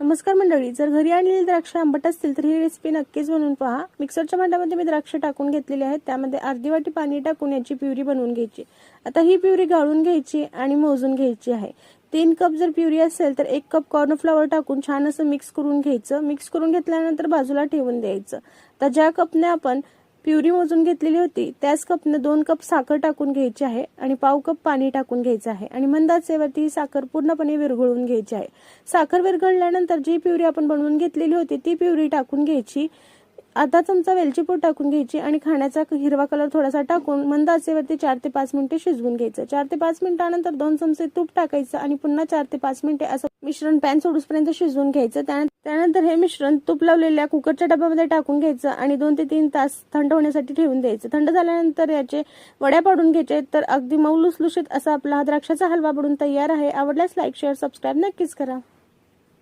नमस्कार मंडळी, जर घरी आणलेली द्राक्ष आंबट असतील तर ही रेसिपी नक्कीच बनवून पहा। मिक्सरच्या भांड्यामध्ये मी द्राक्ष टाकून घेतलेली आहेत, त्यामध्ये अर्धी वाटी पाणी टाकून याची प्युरी बनवून घ्यायची। आता ही प्युरी गाळून घ्यायची आणि मोजून घ्यायची आहे। 3 कप जर प्युरी असेल तर 1 कप कॉर्नफ्लॉवर टाकून छान असं मिक्स करून घ्यायचं। मिक्स करून घेतल्यानंतर बाजूला ठेवून द्यायचं। तर ज्या कपने आपण प्युरी मोजून घेतलेली होती त्याच कपने 2 कप साखर टाकून घ्यायची आहे आणि पाव कप पाणी टाकून घ्यायचं आहे आणि मंद आचेवरती साखर पूर्णपणे विरघळून घ्यायची आहे। साखर विरघळल्यानंतर जी प्युरी आपण बनवून घेतलेली होती ती प्युरी टाकून घ्यायची। अर्धा चमचा वेलची पूड टाकून घ्यायची आणि खाण्याचा हिरवा कलर थोडासा टाकून मंद आचेवरती 4 ते 5 मिनिटे शिजवून घ्यायचं। 4 ते 5 मिनिटांनंतर 2 चमचे तूप टाकायचं आणि पुन्हा 4 ते 5 मिनिटे असं मिश्रण पॅन सोडूसपर्यंत शिजवून घ्यायचं। त्यानंतर हे मिश्रण तूप लावलेल्या कुकरच्या डब्यामध्ये टाकून घ्यायचं आणि 2 ते 3 तास थंड होण्यासाठी ठेवून द्यायचं। थंड झाल्यानंतर याचे वड्या पाडून घ्यायचे। तर अगदी मऊ लुसलुशीत असा आपला द्राक्षाचा हलवा बनून तयार आहे। आवडल्यास लाईक, शेअर, सबस्क्राईब नक्कीच करा।